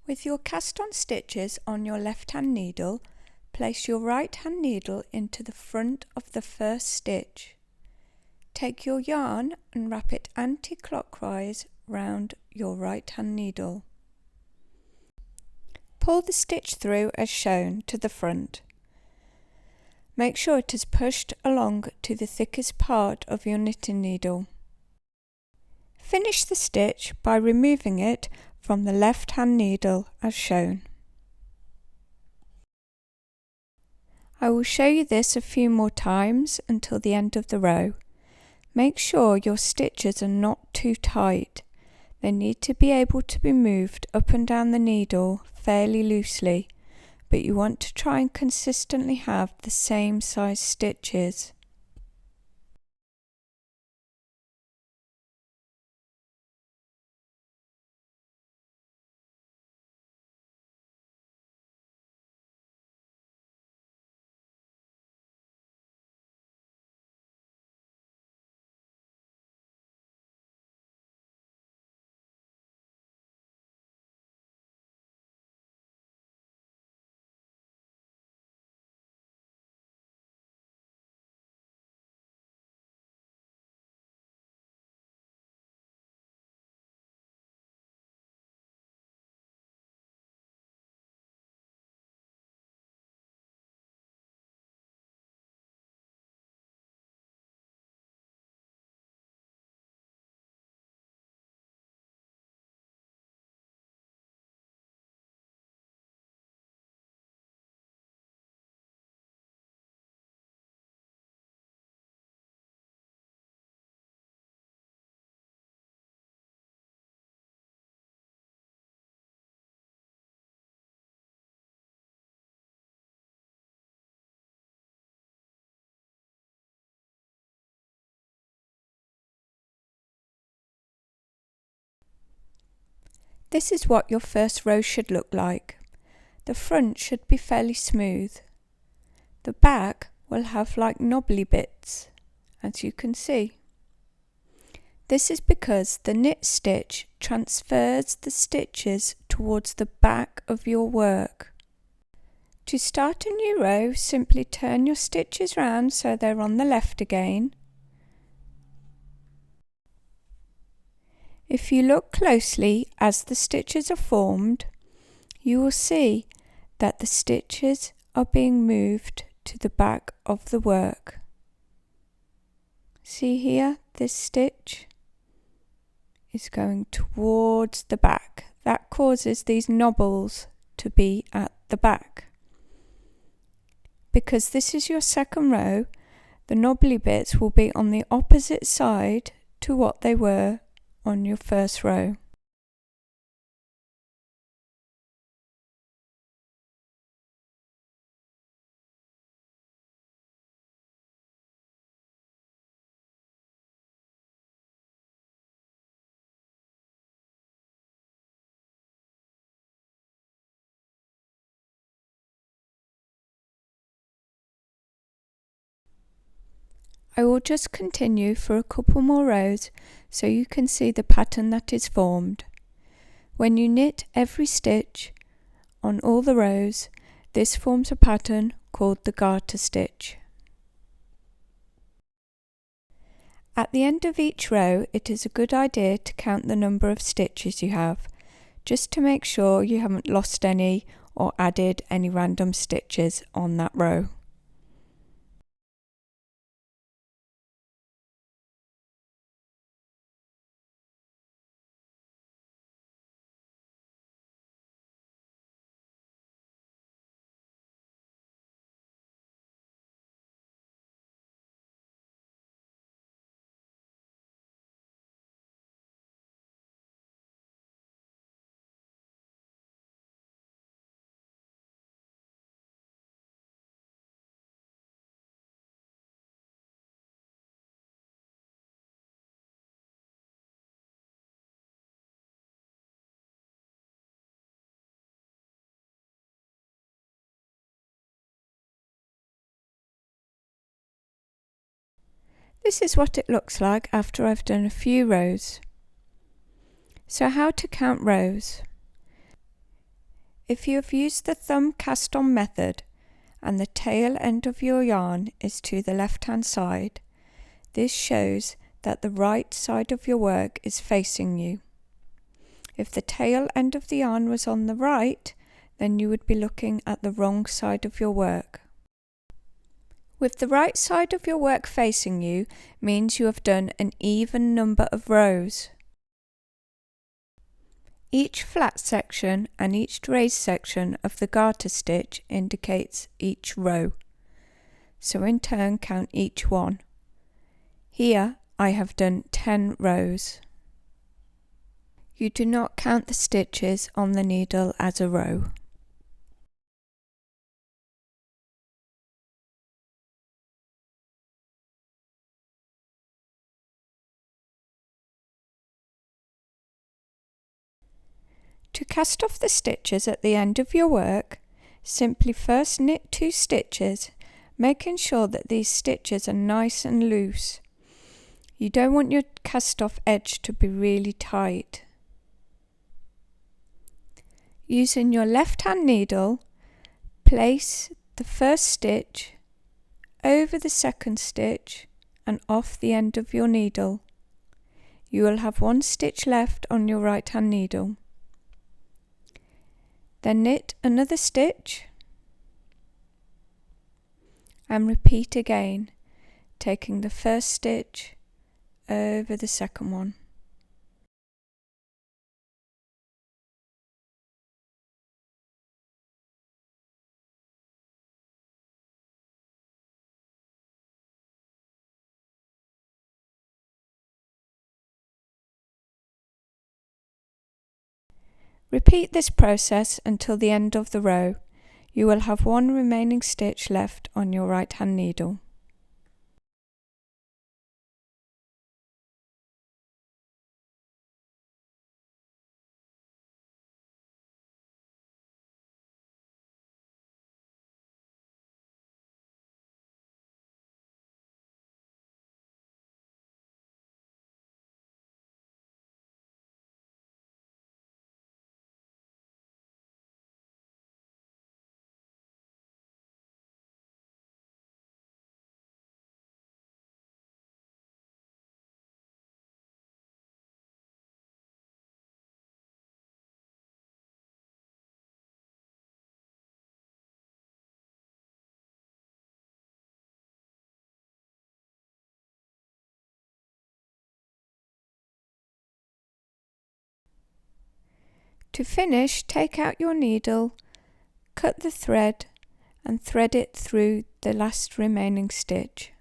With your cast on stitches on your left hand needle, place your right hand needle into the front of the first stitch. Take your yarn and wrap it anti-clockwise round your right hand needle. Pull the stitch through as shown to the front. Make sure it is pushed along to the thickest part of your knitting needle. Finish the stitch by removing it from the left hand needle as shown. I will show you this a few more times until the end of the row. Make sure your stitches are not too tight. They need to be able to be moved up and down the needle fairly loosely, but you want to try and consistently have the same size stitches. This is what your first row should look like. The front should be fairly smooth. The back will have like knobbly bits, as you can see. This is because the knit stitch transfers the stitches towards the back of your work. To start a new row, simply turn your stitches round so they're on the left again. If you look closely as the stitches are formed, you will see that the stitches are being moved to the back of the work. See here, this stitch is going towards the back. That causes these knobbles to be at the back. Because this is your second row, the knobbly bits will be on the opposite side to what they were on your first row. I will just continue for a couple more rows so you can see the pattern that is formed. When you knit every stitch on all the rows, this forms a pattern called the garter stitch. At the end of each row, it is a good idea to count the number of stitches you have, just to make sure you haven't lost any or added any random stitches on that row. This is what it looks like after I've done a few rows. So how to count rows? If you have used the thumb cast on method and the tail end of your yarn is to the left hand side, this shows that the right side of your work is facing you. If the tail end of the yarn was on the right, then you would be looking at the wrong side of your work. With the right side of your work facing you means you have done an even number of rows. Each flat section and each raised section of the garter stitch indicates each row, so in turn count each one. Here I have done 10 rows. You do not count the stitches on the needle as a row. To cast off the stitches at the end of your work, simply first knit 2 stitches, making sure that these stitches are nice and loose. You don't want your cast off edge to be really tight. Using your left hand needle, place the first stitch over the second stitch and off the end of your needle. You will have 1 stitch left on your right hand needle. Then knit another stitch and repeat again, taking the first stitch over the second one. Repeat this process until the end of the row. You will have 1 remaining stitch left on your right hand needle. To finish, take out your needle, cut the thread and thread it through the last remaining stitch.